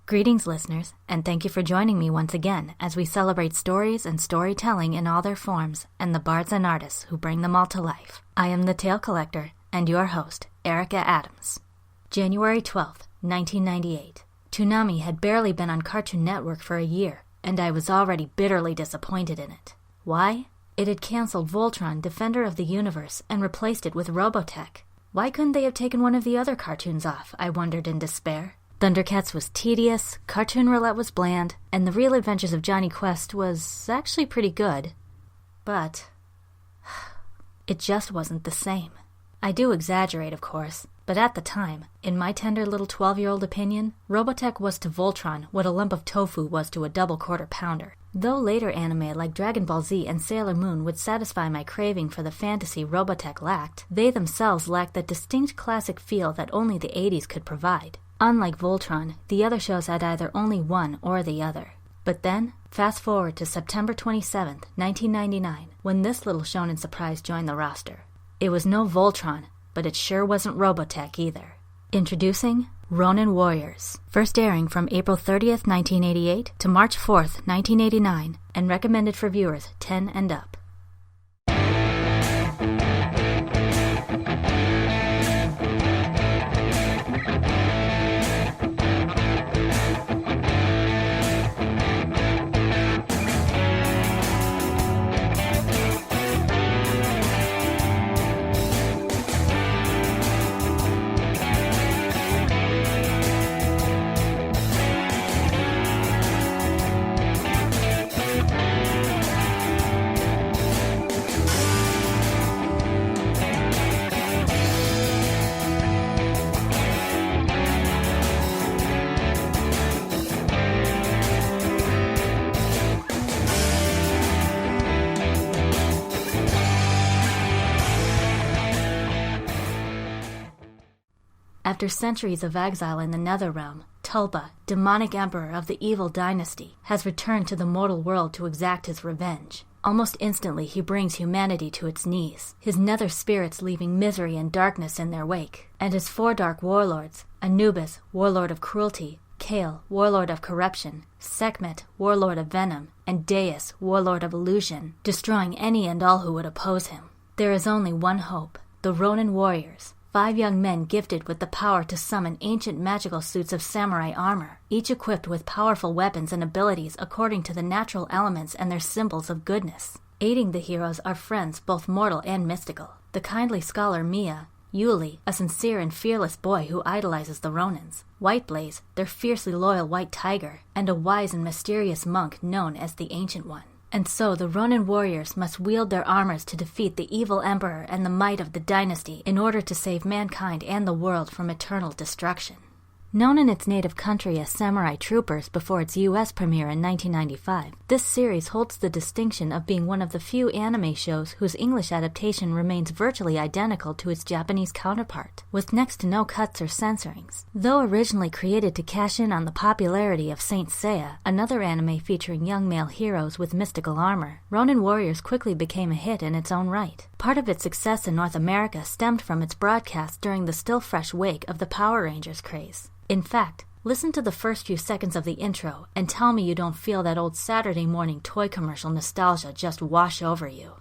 Greetings, listeners, and thank you for joining me once again as we celebrate stories and storytelling in all their forms and the bards and artists who bring them all to life. I am the Tale Collector and your host, Erica Adams. January 12th, 1998. Toonami had barely been on Cartoon Network for a year, and I was already bitterly disappointed in it. Why? It had canceled Voltron, Defender of the Universe, and replaced it with Robotech. Why couldn't they have taken one of the other cartoons off, I wondered in despair. Thundercats was tedious, Cartoon Roulette was bland, and The Real Adventures of Johnny Quest was actually pretty good. But it just wasn't the same. I do exaggerate, of course, but at the time, in my tender little 12-year-old opinion, Robotech was to Voltron what a lump of tofu was to a double quarter pounder. Though later anime like Dragon Ball Z and Sailor Moon would satisfy my craving for the fantasy Robotech lacked, they themselves lacked that distinct classic feel that only the 80s could provide. Unlike Voltron, the other shows had either only one or the other. But then, fast forward to September 27th, 1999, when this little shonen surprise joined the roster. It was no Voltron, but it sure wasn't Robotech either. Introducing Ronin Warriors, first airing from April 30th, 1988 to March 4th, 1989, and recommended for viewers 10 and up. After centuries of exile in the Netherrealm, Tulpa, demonic emperor of the evil dynasty, has returned to the mortal world to exact his revenge. Almost instantly he brings humanity to its knees, his nether spirits leaving misery and darkness in their wake, and his four dark warlords, Anubis, warlord of cruelty, Kale, warlord of corruption, Sekhmet, warlord of venom, and Deus, warlord of illusion, destroying any and all who would oppose him. There is only one hope, the Ronin Warriors, 5 young men gifted with the power to summon ancient magical suits of samurai armor, each equipped with powerful weapons and abilities according to the natural elements and their symbols of goodness. Aiding the heroes are friends both mortal and mystical, the kindly scholar Mia, Yuli, a sincere and fearless boy who idolizes the Ronins, Whiteblaze, their fiercely loyal white tiger, and a wise and mysterious monk known as the Ancient One. And so the Ronin warriors must wield their armors to defeat the evil emperor and the might of the dynasty in order to save mankind and the world from eternal destruction. Known in its native country as Samurai Troopers before its US premiere in 1995, this series holds the distinction of being one of the few anime shows whose English adaptation remains virtually identical to its Japanese counterpart, with next to no cuts or censorings. Though originally created to cash in on the popularity of Saint Seiya, another anime featuring young male heroes with mystical armor, Ronin Warriors quickly became a hit in its own right. Part of its success in North America stemmed from its broadcast during the still fresh wake of the Power Rangers craze. In fact, listen to the first few seconds of the intro and tell me you don't feel that old Saturday morning toy commercial nostalgia just wash over you.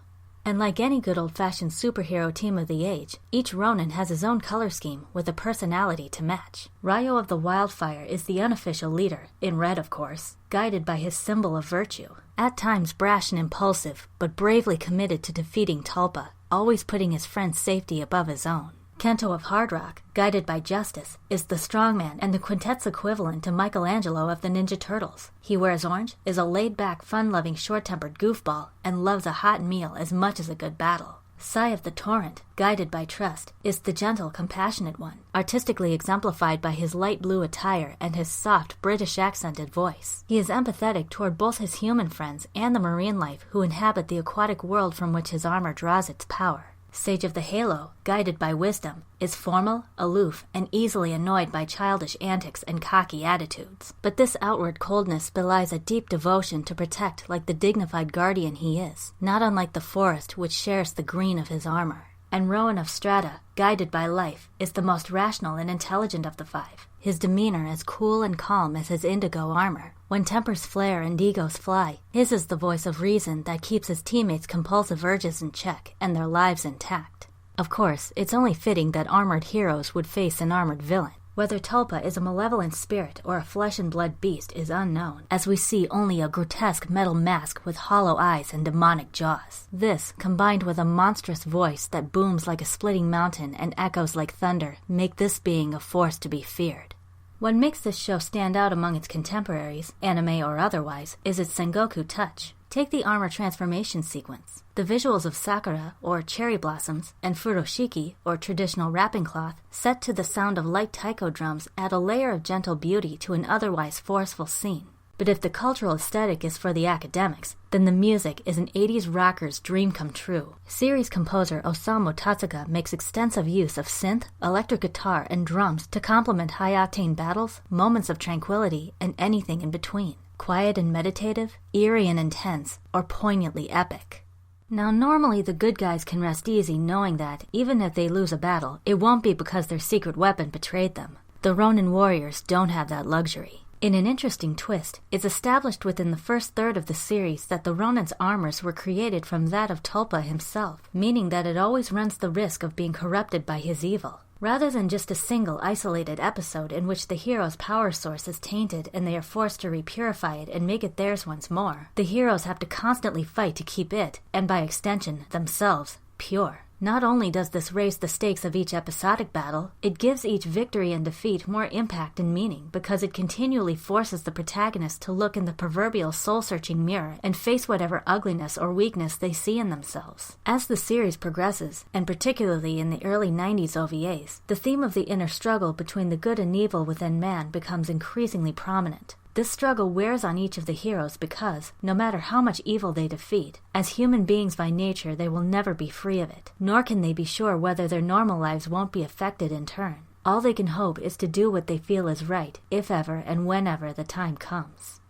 And like any good old-fashioned superhero team of the age, each Ronin has his own color scheme with a personality to match. Ryo of the Wildfire is the unofficial leader, in red of course, guided by his symbol of virtue. At times brash and impulsive, but bravely committed to defeating Tulpa, always putting his friend's safety above his own. Kento of Hard Rock, guided by justice, is the strongman and the quintet's equivalent to Michelangelo of the Ninja Turtles. He wears orange, is a laid-back, fun-loving, short-tempered goofball, and loves a hot meal as much as a good battle. Sai of the Torrent, guided by trust, is the gentle, compassionate one, artistically exemplified by his light blue attire and his soft, British-accented voice. He is empathetic toward both his human friends and the marine life who inhabit the aquatic world from which his armor draws its power. Sage of the Halo, guided by wisdom, is formal, aloof, and easily annoyed by childish antics and cocky attitudes. But this outward coldness belies a deep devotion to protect like the dignified guardian he is, not unlike the forest which shares the green of his armor. and Rowan of Strata, guided by life, is the most rational and intelligent of the five. His demeanor as cool and calm as his indigo armor. When tempers flare and egos fly, his is the voice of reason that keeps his teammates' compulsive urges in check and their lives intact. Of course, it's only fitting that armored heroes would face an armored villain. Whether Tulpa is a malevolent spirit or a flesh-and-blood beast is unknown, as we see only a grotesque metal mask with hollow eyes and demonic jaws. This, combined with a monstrous voice that booms like a splitting mountain and echoes like thunder, make this being a force to be feared. What makes this show stand out among its contemporaries, anime or otherwise, is its Sengoku touch. Take the armor transformation sequence. The visuals of Sakura, or cherry blossoms, and Furoshiki, or traditional wrapping cloth, set to the sound of light taiko drums add a layer of gentle beauty to an otherwise forceful scene. But if the cultural aesthetic is for the academics, then the music is an 80s rocker's dream come true. Series composer Osamu Tatsuga makes extensive use of synth, electric guitar, and drums to complement high-octane battles, moments of tranquility, and anything in between. Quiet and meditative, eerie and intense, or poignantly epic. Now, normally the good guys can rest easy knowing that, even if they lose a battle, it won't be because their secret weapon betrayed them. The Ronin warriors don't have that luxury. In an interesting twist, it's established within the first third of the series that the Ronin's armors were created from that of Tulpa himself, meaning that it always runs the risk of being corrupted by his evil. Rather than just a single isolated episode in which the hero's power source is tainted and they are forced to repurify it and make it theirs once more, the heroes have to constantly fight to keep it, and by extension, themselves, pure. Not only does this raise the stakes of each episodic battle, it gives each victory and defeat more impact and meaning because it continually forces the protagonist to look in the proverbial soul-searching mirror and face whatever ugliness or weakness they see in themselves. As the series progresses, and particularly in the early 90s OVAs, the theme of the inner struggle between the good and evil within man becomes increasingly prominent. This struggle wears on each of the heroes because, no matter how much evil they defeat, as human beings by nature they will never be free of it, nor can they be sure whether their normal lives won't be affected in turn. All they can hope is to do what they feel is right, if ever and whenever the time comes.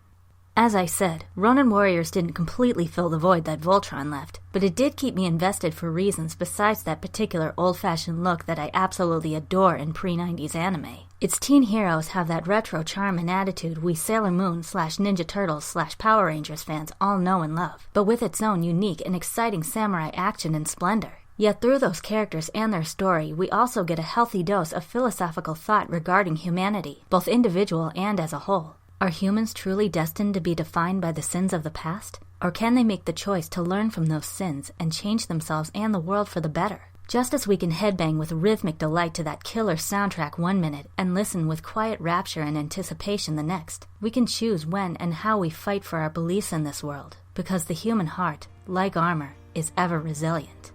As I said, Ronin Warriors didn't completely fill the void that Voltron left, but it did keep me invested for reasons besides that particular old-fashioned look that I absolutely adore in pre-90s anime. Its teen heroes have that retro charm and attitude we Sailor Moon / Ninja Turtles / Power Rangers fans all know and love, but with its own unique and exciting samurai action and splendor. Yet through those characters and their story, we also get a healthy dose of philosophical thought regarding humanity, both individual and as a whole. Are humans truly destined to be defined by the sins of the past? Or can they make the choice to learn from those sins and change themselves and the world for the better? Just as we can headbang with rhythmic delight to that killer soundtrack 1 minute and listen with quiet rapture and anticipation the next, we can choose when and how we fight for our beliefs in this world, because the human heart, like armor, is ever resilient.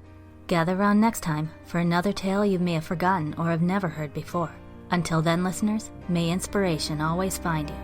Gather round next time for another tale you may have forgotten or have never heard before. Until then, listeners, may inspiration always find you.